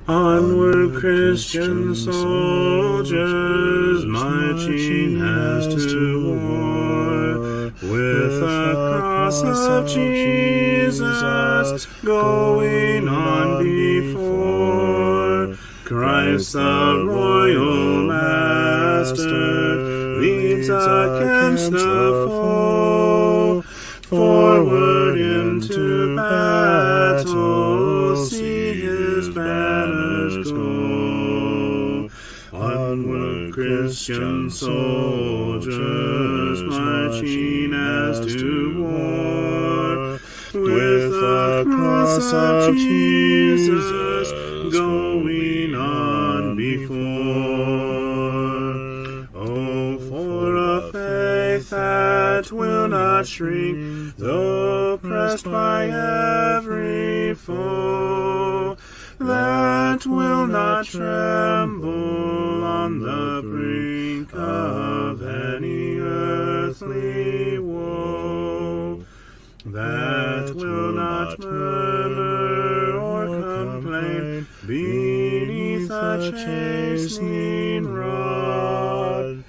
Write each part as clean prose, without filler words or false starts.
Onward, Christian soldiers, marching as to war, with the cross of Jesus going on before. Christ the royal master leads against the foe, forward into battle, see his banners go. Onward, Christian soldiers, marching as to war, with the cross of Jesus going on before. Oh, for a faith that will not shrink, though pressed by every foe, that will not tremble on the brink of any earthly woe, that will not murmur or complain beneath a chastening rod,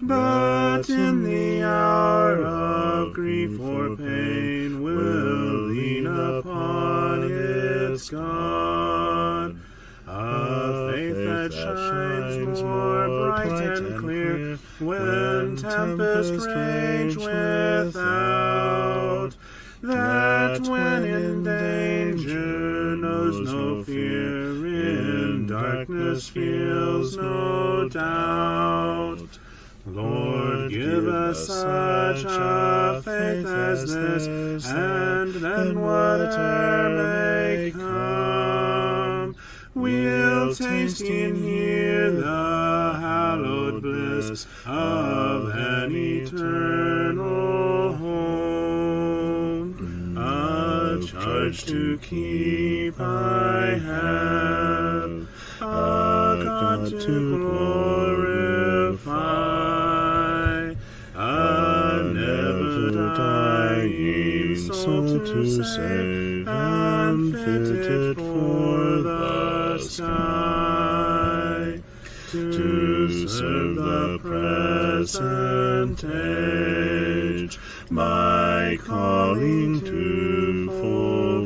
but in the hour of grief or pain will lean upon its God. A faith that shines more bright and clear when tempests rage without, that when in danger knows no fear, in darkness feels no doubt. Lord, give us such a faith as this, and then whatever may come, we'll taste and hear the hallowed bliss of an eternal home. A charge to keep I have, a God to glorify, a never-dying soul to save, and fitted for the sky, to serve the present age, my calling to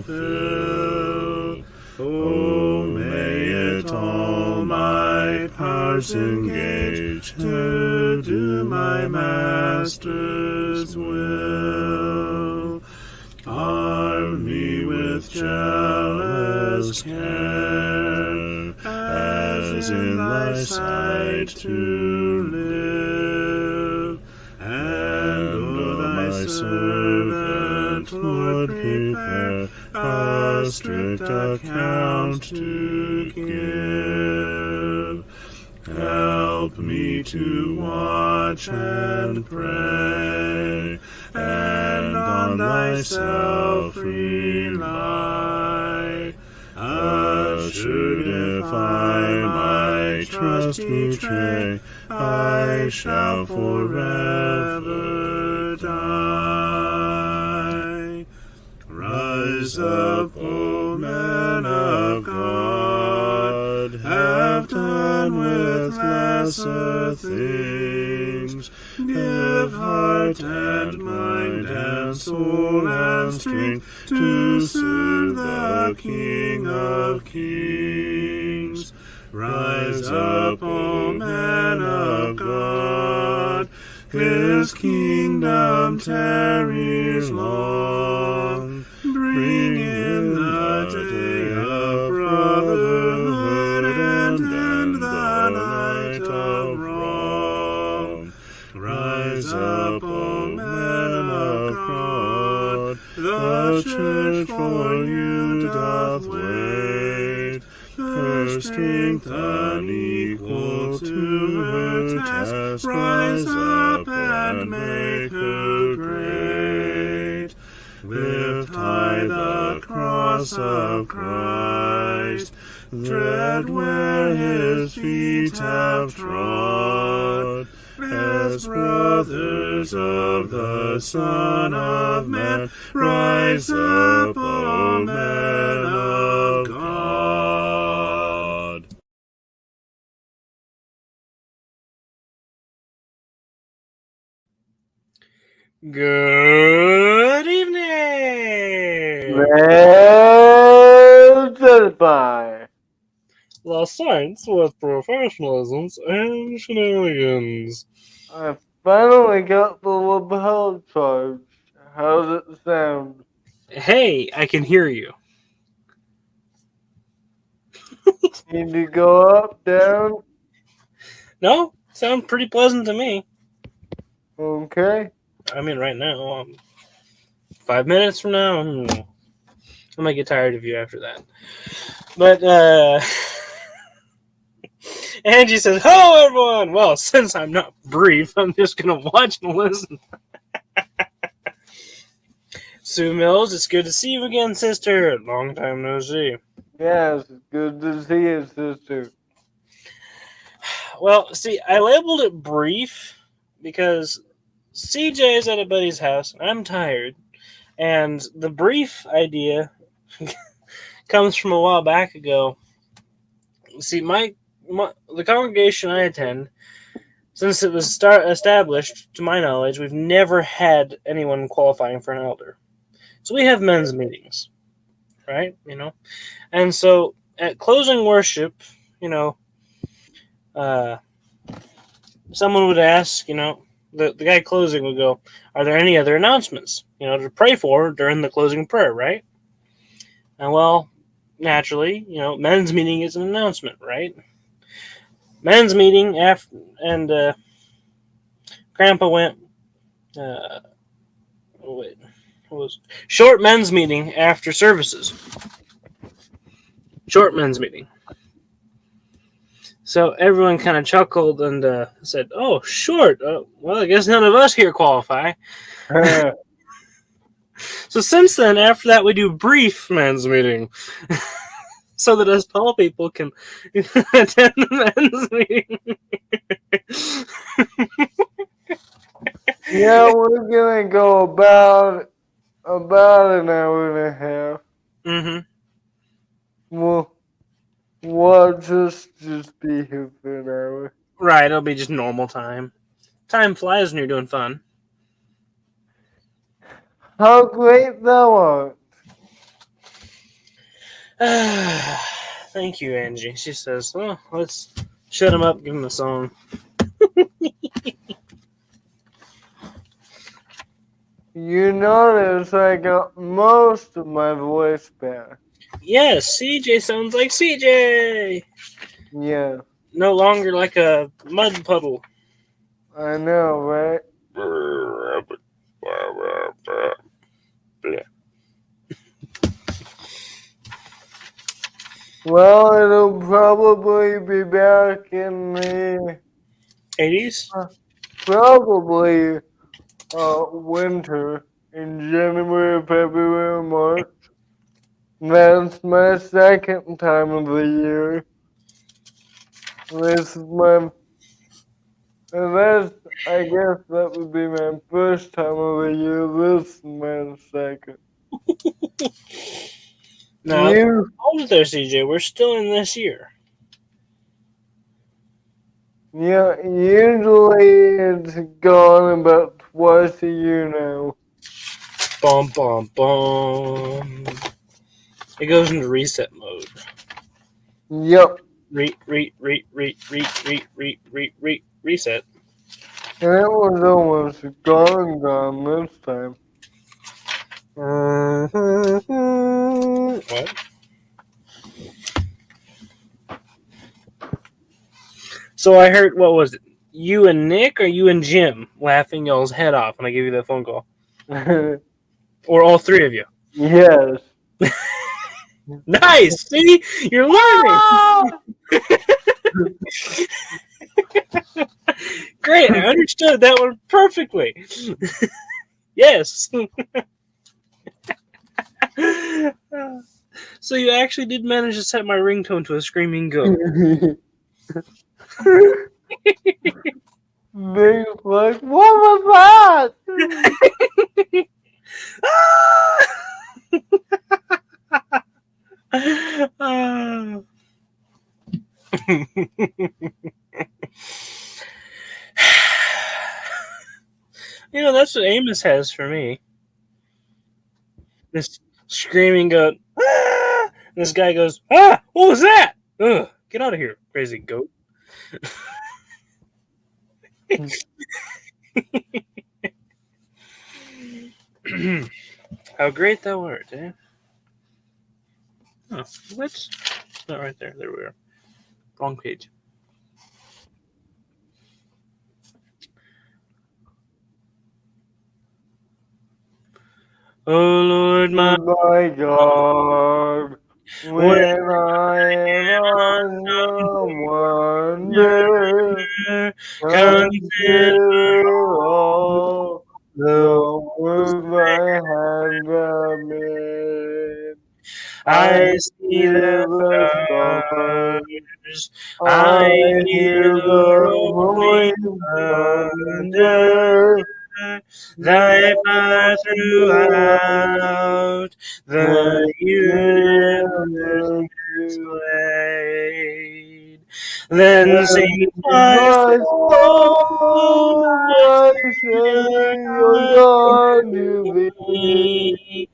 fulfill. Oh, may it all my powers engage to do my Master's will. Arm me with jealous care, as in thy sight to live, and O thy servant, Lord, prepare a strict account to give. Help me to watch and pray, and on thyself rely. Assured if I my trust betray, I shall forever die. Rise up, O men of God, have done with lesser things. Give heart and mind and soul and strength to serve the King of Kings. Rise up, O men of God, his kingdom tarries long. Bring in the day of brotherhood and end the night of wrong. Rise up, O men of God, the church for you doth wait. Her strength unequal to her task, rise up and make her great. Lift high the cross of Christ, tread where his feet have trod. As brothers of the Son of Man, rise up, O men of God. Good evening! Let's edify. The Saints with professionalisms and shenanigans. I finally got the lapel charged. How's it sound? Hey, I can hear you. Need to go up, down? No? Sound pretty pleasant to me. Okay. I mean, right now, 5 minutes from now, I might get tired of you after that. But, Angie says, hello, everyone! Well, since I'm not brief, I'm just going to watch and listen. Sue Mills, it's good to see you again, sister. Long time no see. Yes, good to see you, sister. Well, see, I labeled it brief because CJ is at a buddy's house. I'm tired. And the brief idea comes from a while back ago. See, the congregation I attend, since it was established, to my knowledge, we've never had anyone qualifying for an elder. So we have men's meetings, right? And so at closing worship, uh, someone would ask, the guy closing would go, are there any other announcements, to pray for during the closing prayer, right? And well, naturally, men's meeting is an announcement, right? Men's meeting after, and Grandpa went, wait, what was short men's meeting after services. Short men's meeting. So everyone kind of chuckled and said, "Oh, short. Well, I guess none of us here qualify." So since then, after that, we do brief men's meeting, so that us tall people can attend the men's meeting. Yeah, we're gonna go about an hour and a half. Mm-hmm. We'll just be here for an hour. Right, it'll be just normal time. Time flies when you're doing fun. How great thou art. Thank you, Angie. She says, well, let's shut him up, give him a song. You notice I got most of my voice back. Yes, CJ sounds like CJ. Yeah, No longer like a mud puddle. I know, right? Well, it'll probably be back in the 80s? probably winter in January, February, March. That's my second time of the year. This is I guess that would be my first time of the year. This is my second. No, You, hold it there, CJ. We're still in this year. yeah, usually it's gone about twice a year now. Bum, bum, bum. It goes into reset mode. Yep. Reset. And it was almost gone this time. What? So I heard, what was it? You and Nick or you and Jim laughing y'all's head off when I gave you that phone call? Or all three of you? Yes. Nice! See? You're learning! Great, I understood that one perfectly. Yes. So you actually did manage to set my ringtone to a screaming goat. They like, what was that? that's what Amos has for me. This screaming goat. Ah! This guy goes, ah! What was that? Ugh! Get out of here, crazy goat. How great thou art, eh? Oh, what? It's not right there. There we are. Wrong page. Oh Lord, my My God, when when I am on some wonder, wonder, consider consider all the the work my hands have made. I I see the hear the stars, stars, I I hear hear the the rolling voice thunder. thunder, Thy the path throughout the universe universe displayed. Then and sings my my soul, soul, my my Savior Savior God, God, to to thee. thee.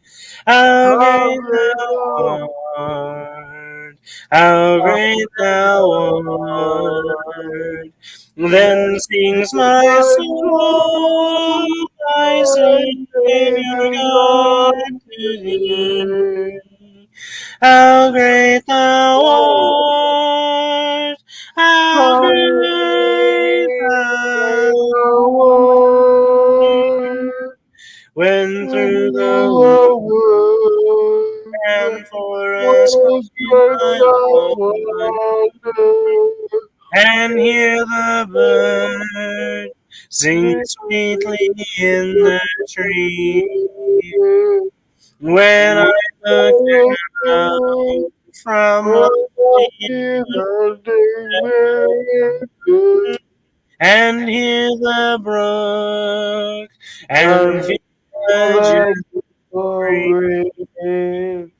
How How great great thou thou art! How great thou art! art! Then sings my My soul, soul, my my Savior Savior God, God, to to thee. thee. How great thou art! How How great great thou thou art! art! When through the The world and for us was in like thy a Lord, wonder, and hear the bird sing sweetly in the tree. When I look down from lofty mountain and hear the brook and feel the and gentle breeze, breathe.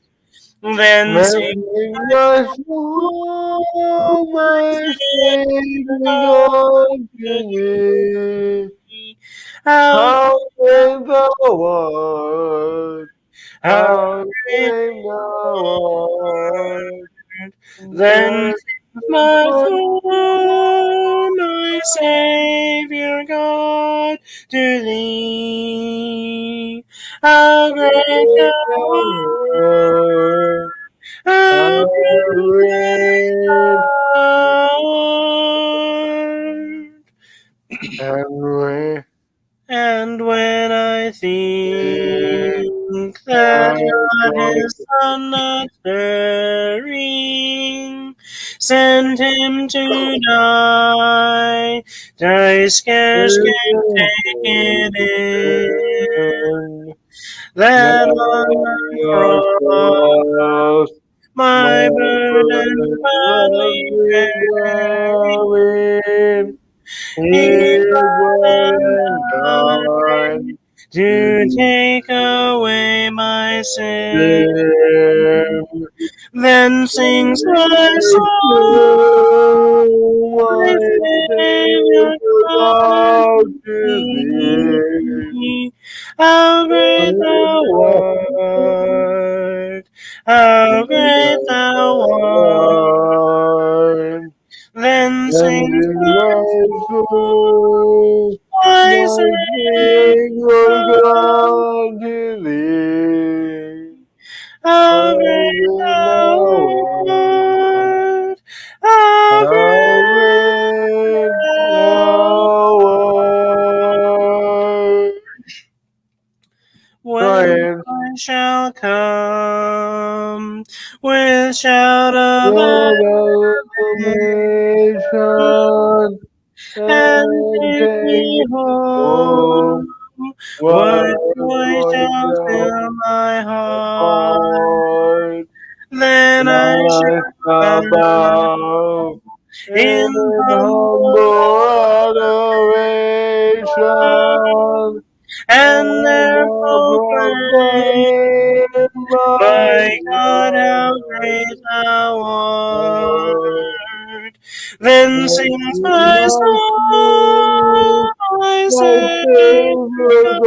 then sing Mending my soul, my my Savior Savior God God to to thee. thee. How How great great thou art, how how great great thou art, then then sings my my soul, soul, my Savior God, to thee. How how great great thou thou art, art, how how great great thou art. and great And when I is think that thy God God. his Son not sparing sent him to die, I scarce can take it in that on the The cross cross, my my burden burden gladly was bearing. bearing. He He bled and and died died to to take away my sin. save. Then sings my soul, My my Savior Savior God God to to thee. thee. How great thou art! How great thou art! Then And sings in my my soul, soul, my my Savior Savior God. God to thee. How How great great thou thou art, art! How how great great thou thou art. when Crying, I shall come with shout of Lord acclaim acclamation, and and take me take me home. home. What What joy was shall thou fill my heart? heart? Then I Then I shall shall bow bow in in humble humble adoration and there and proclaim, proclaim my my God, how great thou Lord. art. Then sings my My soul, soul, my my My Savior Savior God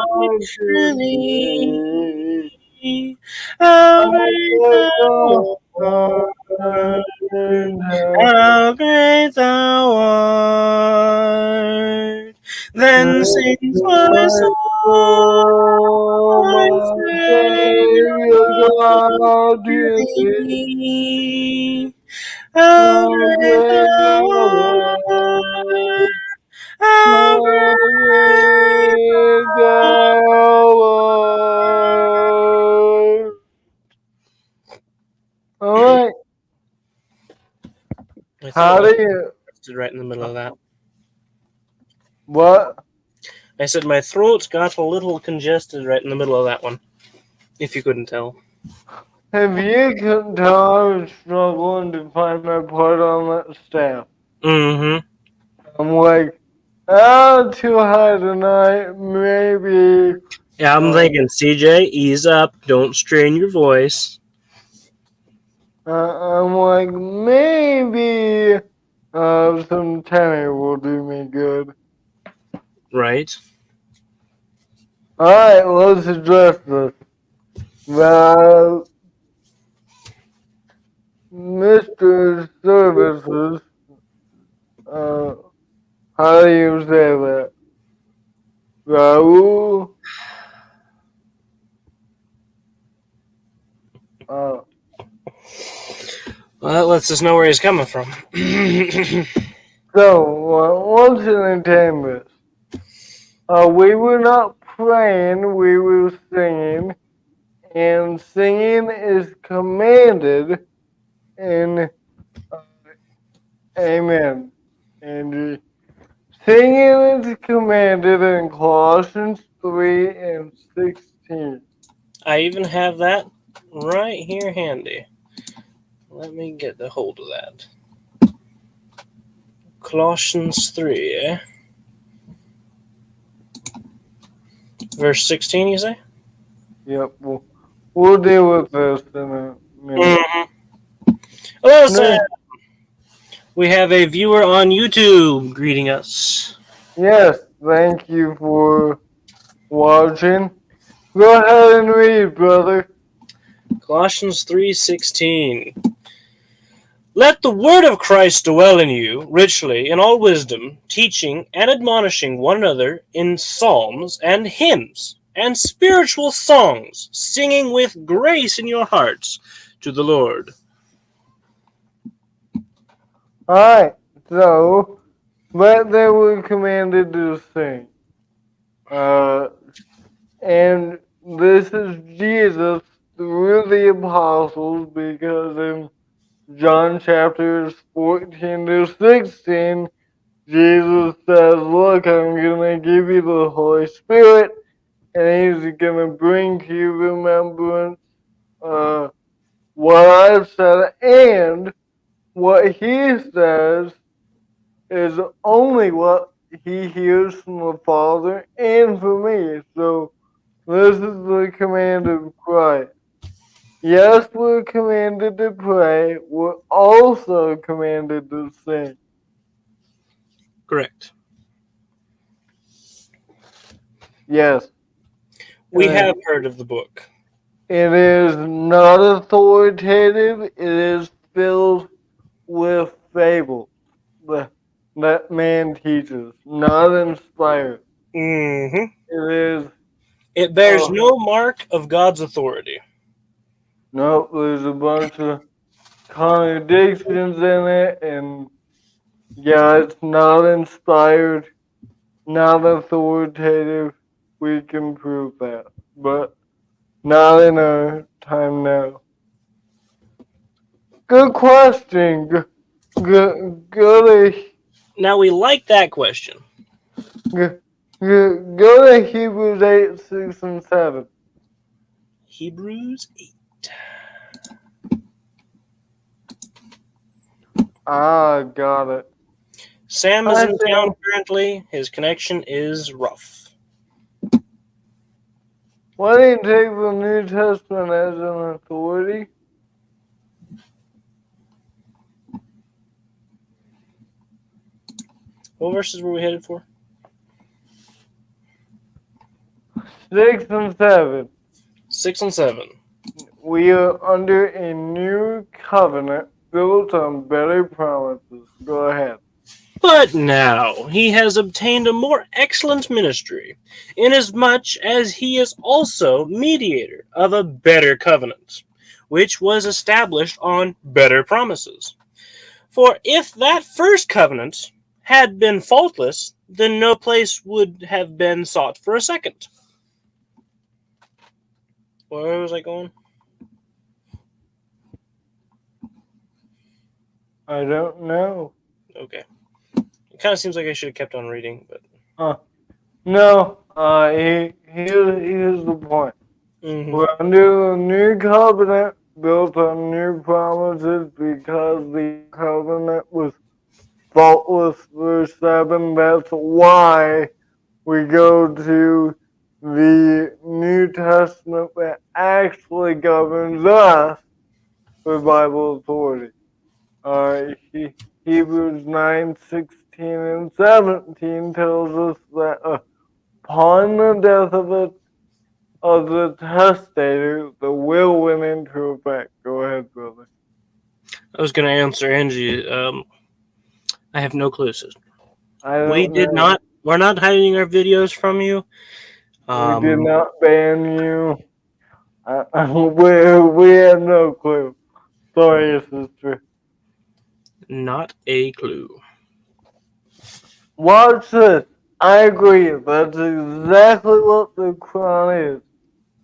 God to to thee. thee. How I great will thou go art! in heaven. How great thou art! Then sings my My soul, soul, my my Savior Savior God God to to thee. thee. How How great great thou thou art! art. How How great great thou thou art. All right. My How throat do you? stood right in the middle of that. What? I said my throat got a little congested right in the middle of that one, if you couldn't tell. Have you couldn't tell I was struggling to find my part on that staff? Mm-hmm. I'm like, oh, too high tonight. Maybe. Yeah, I'm Uh, thinking, CJ, ease up. Don't strain your voice. I'm like, maybe some tenor will do me good. Right? Alright, let's address this. Uh, Mr. Services, uh, how do you say that? Raul? Uh, Well, that lets us know where he's coming from. let's entertain this. We were not praying, we were singing, and singing is commanded in Amen. And singing is commanded in Colossians 3 and 16. I even have that right here handy. Let me get the hold of that. Colossians 3, verse 16, you say? Yep, we'll deal with this in a minute. Mm-hmm. Hello, Sam. No, We have a viewer on YouTube greeting us. yes, thank you for watching. Go ahead and read, brother. Colossians 3:16. Let the word of Christ dwell in you richly in all wisdom, teaching and admonishing one another in psalms and hymns and spiritual songs, singing with grace in your hearts to the Lord. Alright, so, but they were commanded to sing. Uh, and this is Jesus through the apostles because in John chapters 14 to 16, Jesus says, look, I'm going to give you the Holy Spirit, and He's going to bring to you remembrance what I've said, and what He says is only what He hears from the Father and from me. So this is the command of Christ. Yes, we're commanded to pray. We're also commanded to sing. Correct. Yes. We And have heard of the book. it is not authoritative. It is filled with fable that man teaches, not inspired. Mm-hmm. It is, It bears oh, no mark of God's authority. no, there's a bunch of contradictions in it, and yeah, it's not inspired, not authoritative. We can prove that, but not in our time now. Good question. Go to Now, we like that question. go to Hebrews 8, 6, and 7. Hebrews 8. Ah, got it. Sam is Hi, in town Sam. currently. His connection is rough. Why do you take the New Testament as an authority? What verses were we headed for? 6 and 7. 6 and 7. We are under a new covenant built on better promises. Go ahead. But now he has obtained a more excellent ministry, inasmuch as he is also mediator of a better covenant, which was established on better promises. For if that first covenant had been faultless, then no place would have been sought for a second. Where was I going? I don't know. Okay. It kind of seems like I should have kept on reading, but. No, here's the point. Mm-hmm. We're under a new covenant built on new promises because the covenant was faultless. Verse 7. That's why we go to the New Testament that actually governs us for Bible authority. Hebrews 9:16 and 17 tells us that upon the death of the testator, the will went into effect. Go ahead, brother. I was going to answer Angie. I have no clue, sister. I We don't did know. not. We're not hiding our videos from you. We did Um, not ban you. We have no clue. Sorry, sister. not a clue. Watch this. I agree. That's exactly what the Quran is.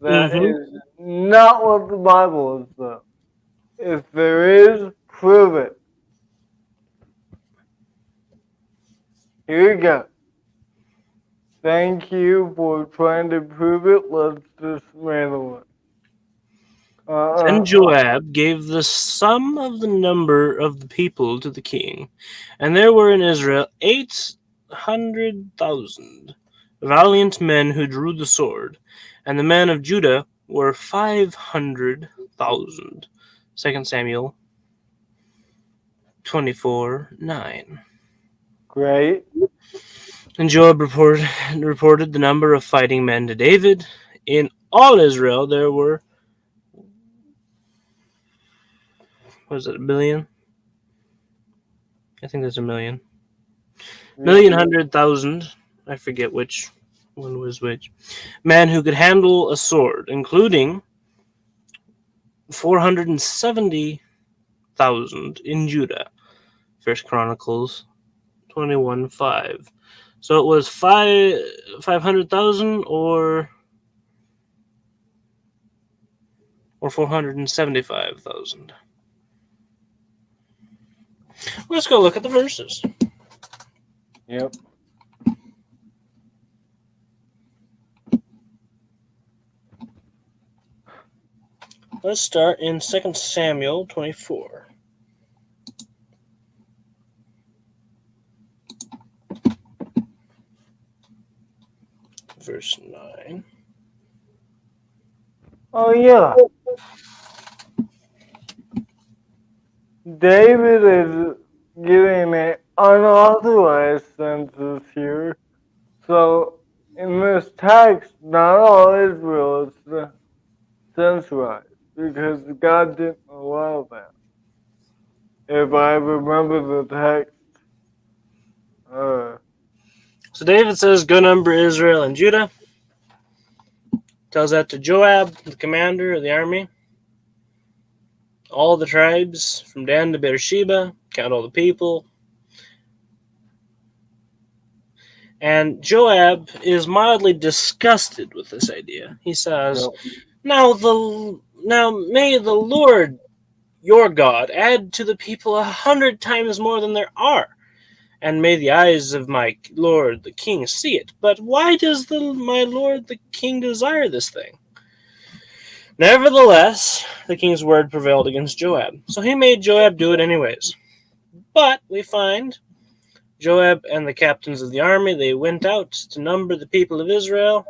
That Mm-hmm. is not what the Bible is, though. If there is, prove it. Here you go. Thank you for trying to prove it. Let's dismantle it. Then Uh, Joab gave the sum of the number of the people to the king, and there were in Israel 800,000 valiant men who drew the sword, and the men of Judah were 500,000. 2 Samuel 24:9. Great. And Joab reported the number of fighting men to David. In all Israel there were, was it a million? I think there's a million. Yeah. 1,100,000, I forget which one was which, men who could handle a sword, including 470,000 in Judah. First Chronicles 21:5. So it was 500,000 or 475,000. Let's go look at the verses. Yep. Let's start in 2 Samuel 24. Verse 9. Oh, yeah. David is getting an unauthorized census here. So, in this text, not all Israel is censorized because God didn't allow that. If I remember the text, So David says, go number Israel and Judah. Tells that to Joab, the commander of the army. All the tribes from Dan to Beersheba, count all the people. And Joab is mildly disgusted with this idea. He says, yep. Now may the Lord your God add to the people 100 times more than there are, and may the eyes of my lord the king see it. But why does my lord the king desire this thing? Nevertheless, the king's word prevailed against Joab, so he made Joab do it anyways. But we find Joab and the captains of the army, they went out to number the people of Israel,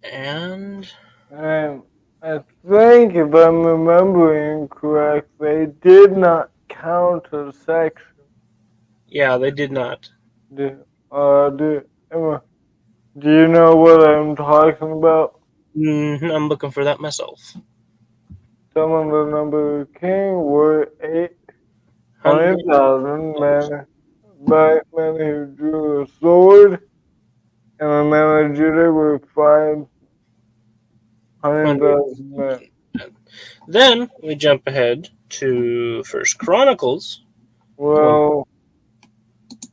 and And I think, if I'm remembering correct, they did not count a section. yeah, they did not. Am Do you know what I'm talking about? I'm looking for that myself. Some of the number of king were 100. 800,000 men, black men who drew a sword, and the men of Judah were 500,000 men. Then we jump ahead to First Chronicles 20. Well,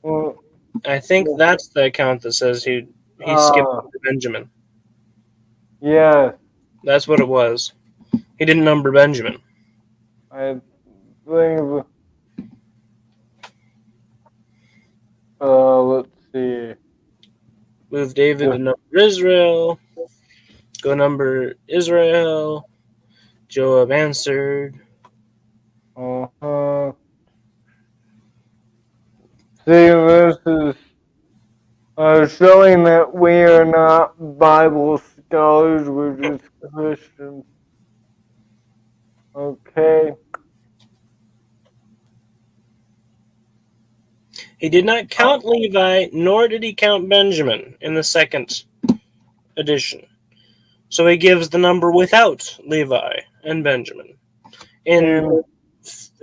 well, I think that's the account that says he skipped uh, Benjamin. yes, That's what it was. He didn't number Benjamin. I think, let's see. Move David to The, number Israel. Go number Israel. Joab answered. uh-huh. See, this is showing that we are not Bible scholars, we're just Christians. Okay. He did not count Levi, nor did he count Benjamin in the second edition. So he gives the number without Levi and Benjamin. In And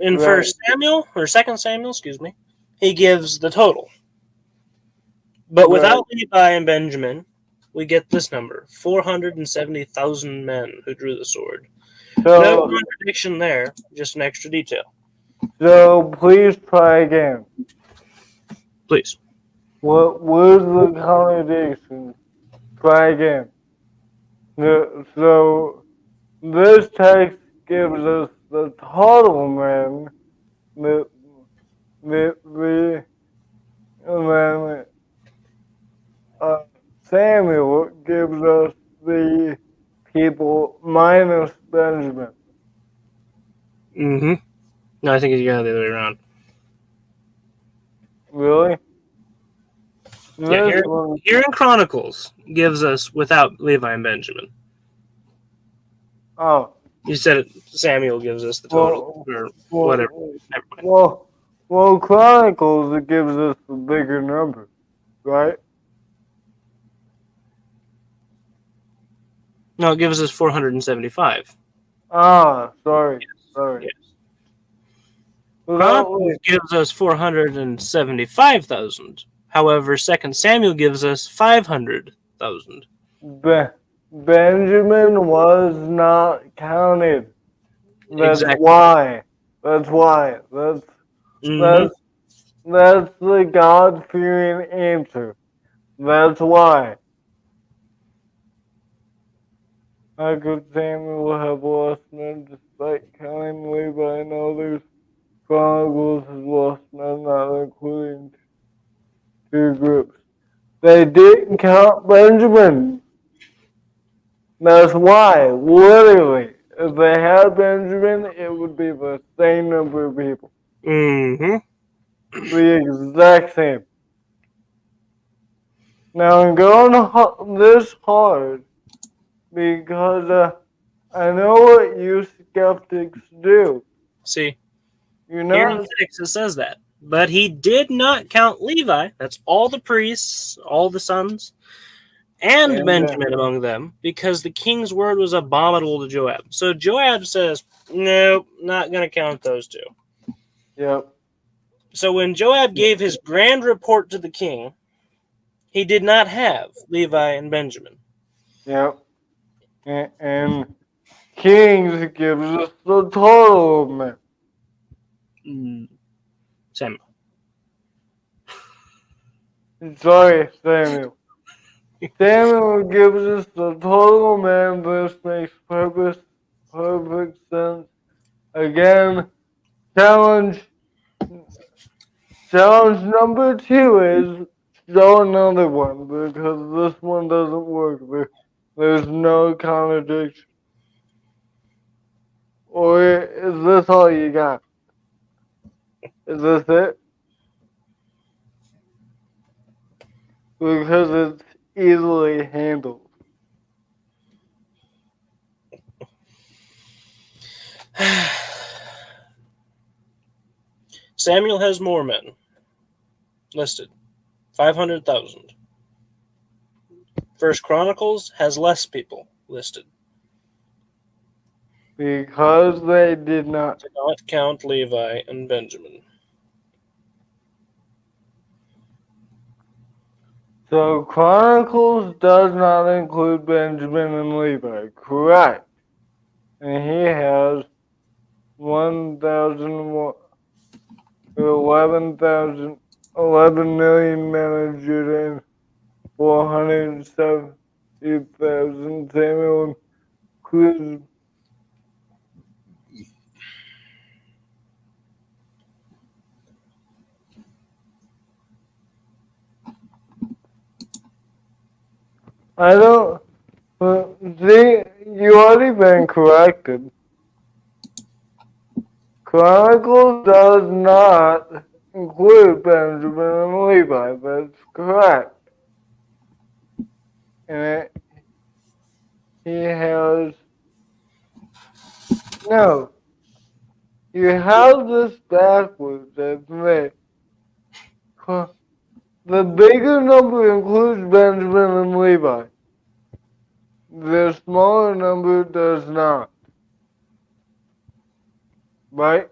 in right. First Samuel or Second Samuel, excuse me, he gives the total. But Right. without Levi and Benjamin, we get this number: 470,000 men who drew the sword. No So contradiction there, just an extra detail. so please try again. Please. What was the contradiction? Try again. So this text gives us the total men that the and then uh, Samuel gives us the people minus Benjamin. Mm-hmm. No, I think you got it the other way around. Really? Yeah, This one, here in Chronicles gives us without Levi and Benjamin. oh, You said it, Samuel gives us the total, well, or whatever. well, Never mind. well, Chronicles, it gives us the bigger number, right? No, it gives us 475. Ah, sorry, Yes. sorry. Yes. Well, Chronicles gives us 475,000. However, Second Samuel gives us 500,000. Benjamin was not counted. That's Exactly. why. That's why. Mm-hmm. That's that's the God fearing answer. That's why. How could Samuel have lost men despite counting Levi and others? Chronicles has lost men, not including two groups. They didn't count Benjamin. That's why, literally, if they had Benjamin, it would be the same number of people. Mm-hmm. The exact same. Now I'm going this hard because I know what you skeptics do. See, You're here in not 6 it says that. But he did not count Levi, that's all the priests, all the sons, and and Benjamin among them, because the king's word was abominable to Joab. So Joab says, nope, not going to count those two. yep, So when Joab gave his grand report to the king, he did not have Levi and Benjamin. yep. And Kings gives us the total of men. Samuel. Sorry, Samuel. Samuel gives us the total man. This makes perfect sense. Again, challenge challenge number two is show another one because this one doesn't work. There's no contradiction. Or is this all you got? Is this it? Because it's easily handled. Samuel has more men listed, 500,000. First Chronicles has less people listed. Because they did not. Did not count Levi and Benjamin. So Chronicles does not include Benjamin and Levi, correct? And he has 11,000 men of Judah and 470,000 Samuel includes. I don't. See, you already been corrected. Chronicles does not include Benjamin and Levi. That's correct. And he has. No, you have this backwards, that's me. The bigger number includes Benjamin and Levi. The smaller number does not. Right?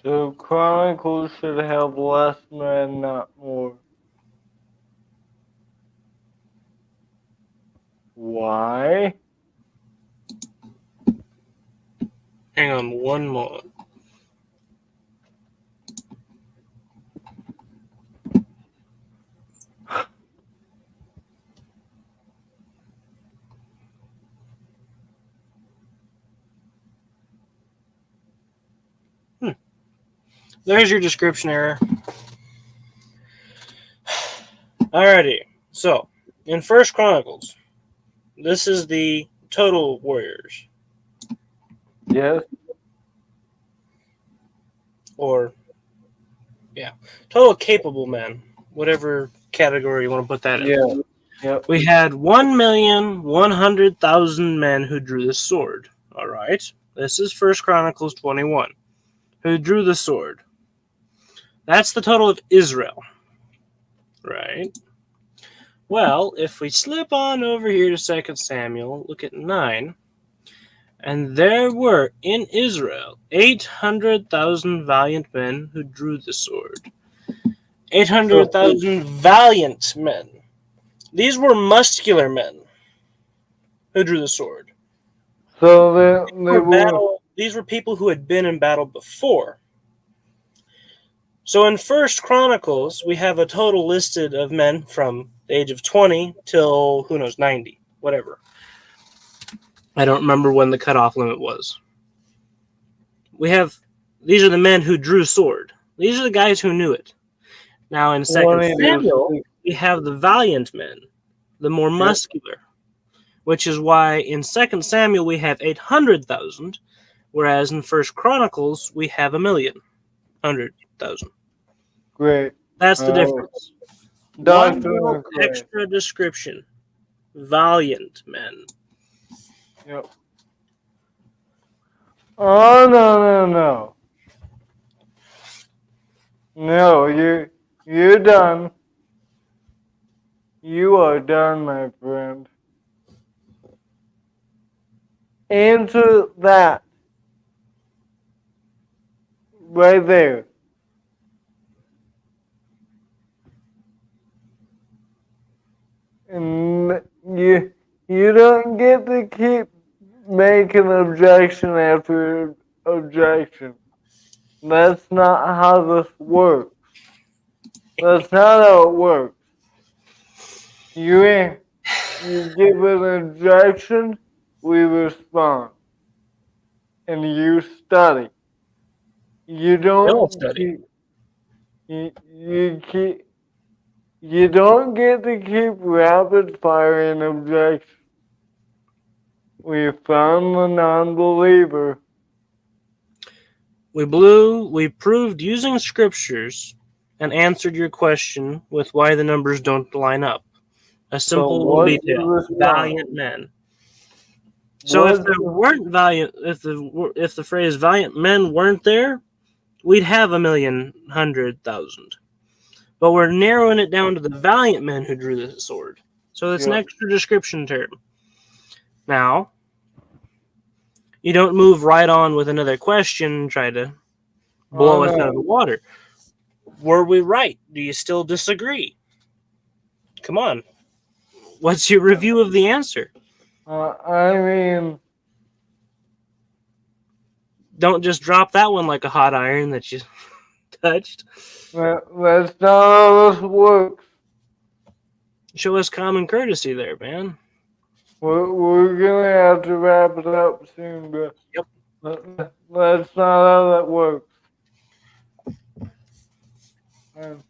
So Chronicles should have less men, not more. Why? Hang on one moment. There's your description error. Alrighty. So, in First Chronicles, this is the total warriors. Yes. Or, yeah, total capable men. Whatever category you want to put that in. Yeah. Yep. We had 1,100,000 men who drew the sword. Alright. This is First Chronicles 21. Who drew the sword. That's the total of Israel. Right? Well, if we slip on over here to 2 Samuel, look at 9, and there were in Israel 800,000 valiant men who drew the sword. 800,000 valiant men. These were muscular men who drew the sword. So These were people who had been in battle before. So in First Chronicles, we have a total listed of men from the age of 20 till, 90, whatever. I don't remember when the cutoff limit was. These are the men who drew sword. These are the guys who knew it. Now in 2 Samuel, we have the valiant men, the more muscular, which is why in 2 Samuel we have 800,000, whereas in First Chronicles we have 1,100,000. Great. That's the difference. One extra description. Valiant men. Yep. Oh, no. No, you're done. You are done, my friend. Answer that. Right there. And you don't get to keep making objection after objection. That's not how this works. That's not how it works. You give an objection, we respond. And you study. You don't study. You don't get to keep rapid firing objections. We found the non-believer. We proved using scriptures and answered your question with why the numbers don't line up. A So simple little what's the detail. response? Valiant men. So if What's there weren't valiant, if the phrase "valiant men" weren't there, we'd have 1,100,000. But we're narrowing it down to the valiant men who drew the sword. So it's an Yep. extra description term. Now, you don't move right on with another question and try to Oh blow us out of the no. water. Were we right? Do you still disagree? Come on. What's your review of the answer? I mean, Don't just drop that one like a hot iron that you touched. that's not how this works. Show us common courtesy there, man. We're gonna have to wrap it up soon, but Yep. that's not how that works. I'm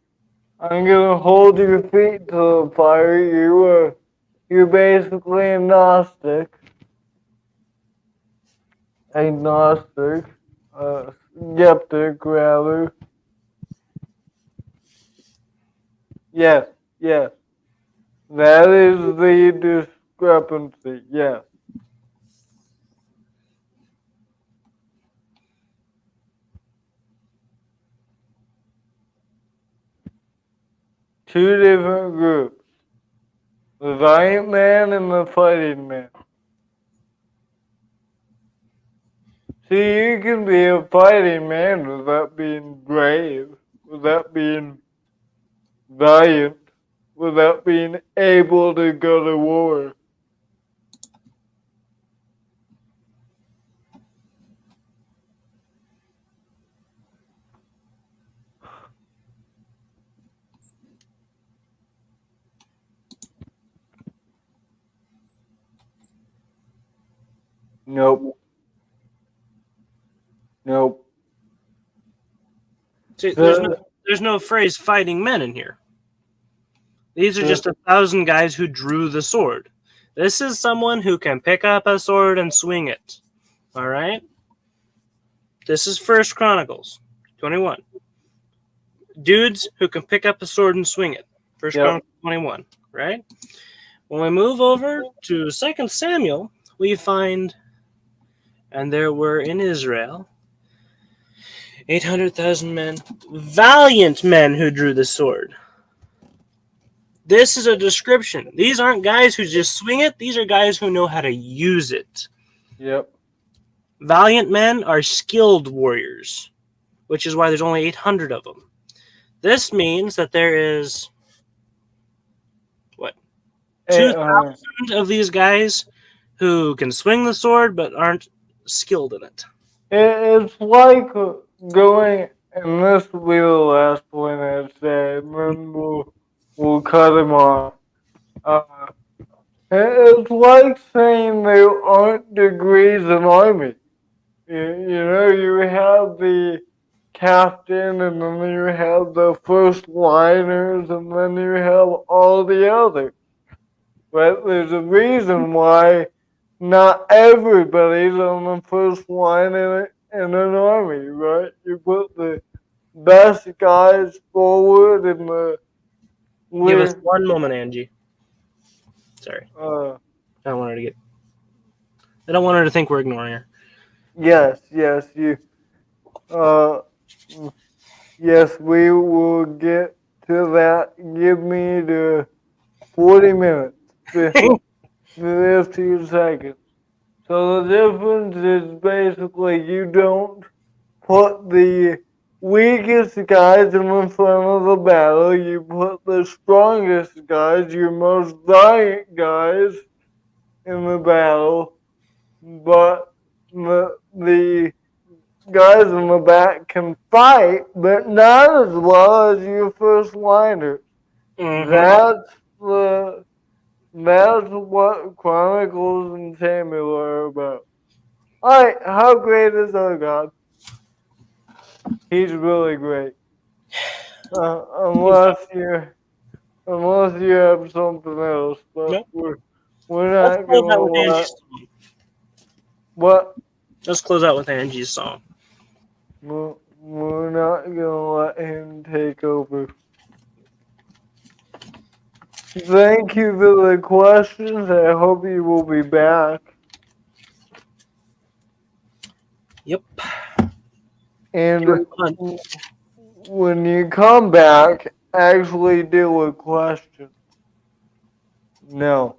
I'm gonna hold your feet to the fire. You're basically agnostic, skeptic rather. Yes, yes. That is the discrepancy. Yes. Two different groups. The valiant man and the fighting man. See, you can be a fighting man without being brave, without being valiant, without being able to go to war. Nope. Nope. See, The, there's no phrase "fighting men" in here. These are the, just 1,000 guys who drew the sword. This is someone who can pick up a sword and swing it. All right. This is First Chronicles 21. Dudes who can pick up a sword and swing it. First yep. Chronicles 21. Right. When we move over to 2 Samuel, we find, and there were in Israel 800,000 men, valiant men who drew the sword. This is a description. These aren't guys who just swing it. These are guys who know how to use it. Yep. Valiant men are skilled warriors, which is why there's only 800 of them. This means that there is, what, 2,000 of these guys who can swing the sword but aren't skilled in it. It's like going, and this will be the last point I say, and then we'll cut him off. Uh, it's like saying there aren't degrees in army. You know, you have the captain, and then you have the first liners, and then you have all the others. But there's a reason why not everybody's on the first line in an army, right? You put the best guys forward in the Give us with one moment, Angie. Sorry. uh I don't want her to get. I don't want her to think we're ignoring her. yes you uh yes we will get to that. Give me the 40 minutes, 15 seconds. So the difference is basically you don't put the weakest guys in the front of the battle. You put the strongest guys, your most valiant guys in the battle. But the guys in the back can fight, but not as well as your first liners. Mm-hmm. That's the that's what Chronicles and Samuel are about. Alright, how great is our God? He's really great. Uh, unless you unless you have something else, but Nope. we're Let's not close out gonna with let Angie's song. what Let's close out with Angie's song. We're not gonna let him take over. Thank you for the questions. I hope you will be back. Yep. And when you come back, actually do a question. No.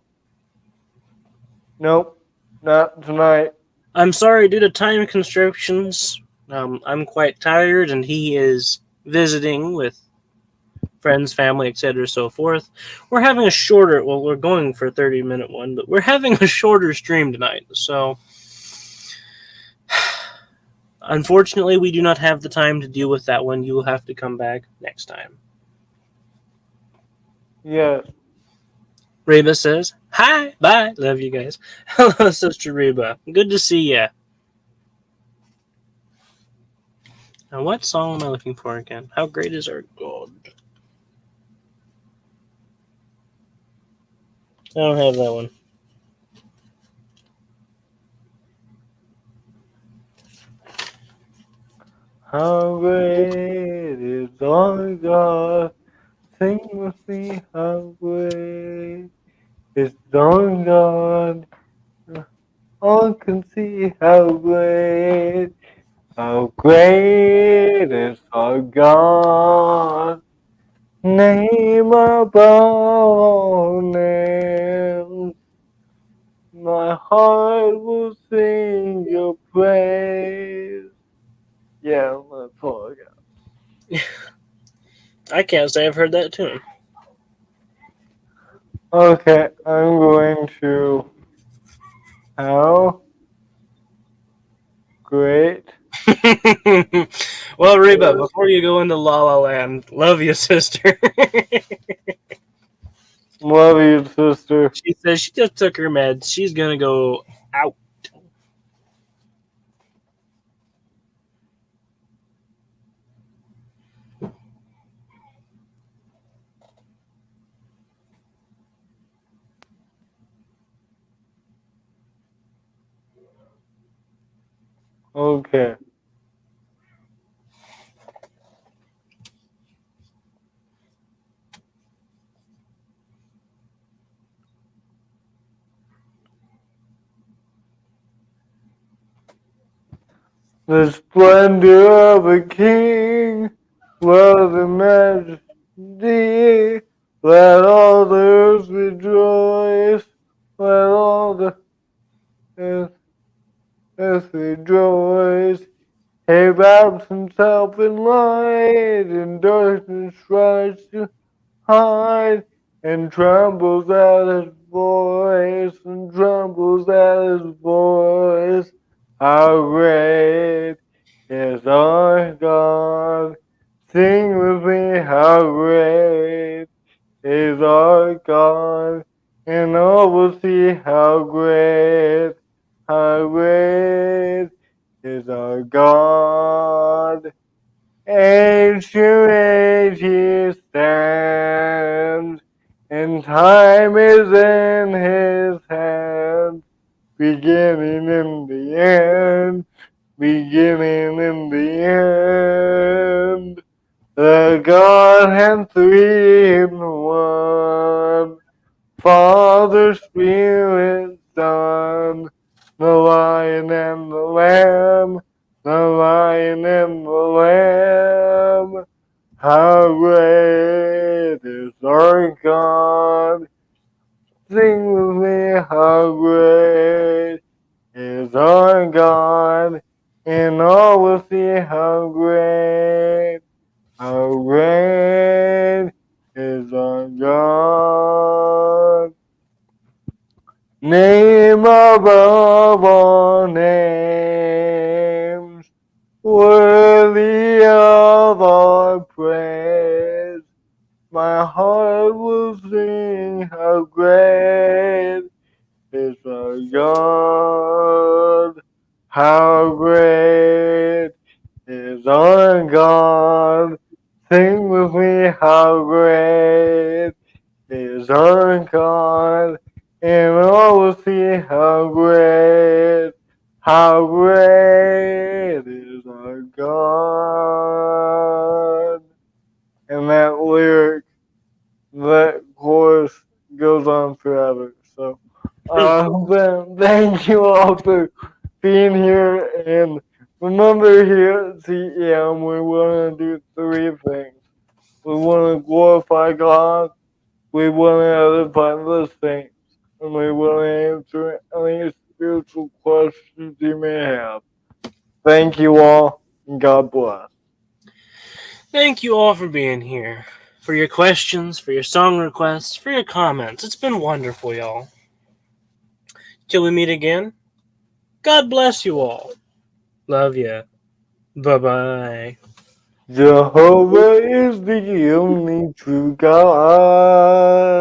Nope. Not tonight. I'm sorry, due to time constrictions, I'm quite tired, and he is visiting with friends, family, etc., so forth. We're having a shorter. Well, we're going for a 30-minute one, but we're having a shorter stream tonight. So, unfortunately, we do not have the time to deal with that one. You will have to come back next time. Yes. Reba says, "Hi, bye, love you guys." Hello, Sister Reba. Good to see ya. Now, what song am I looking for again? How great is our God? I don't have that one. How great is our God? Sing with me, how great is our God? All can see how great is our God. Name above all names. My heart will sing your praise. Yeah, that's all I got. I can't say I've heard that tune. Okay, I'm going to. How great. Well, Reba, before you go into La La Land, love you, sister. Love you, sister. She says she just took her meds. She's gonna go out. Okay. The splendor of a king, wealth and majesty. Let all the earth rejoice. Let all the earth rejoice. He wraps himself in light, and darkness tries to hide, and trembles at his voice, and trembles at his voice. How great is our God? Sing with me, how great is our God? And all will see how great is our God. Age to age he stands, and time is in his hands, beginning in the end, beginning in the end. The Godhead three in one, Father, Spirit, Son, the Lion and the Lamb, the Lion and the Lamb. How great is our God? Sing with me, how great is our God? And all will see how great is our God. Name above all names, worthy of our praise. My heart will sing how great is our God. How great is our God. Sing with me how great is our God. And all will see how great is our God. But thank you all for being here. And remember here at CEM, we want to do three things. We want to glorify God, we want to edify the saints, and we want to answer any spiritual questions you may have. Thank you all, and God bless. Thank you all for being here, for your questions, for your song requests, for your comments. It's been wonderful, y'all. Till we meet again, God bless you all. Love ya. Bye-bye. Jehovah is the only true God.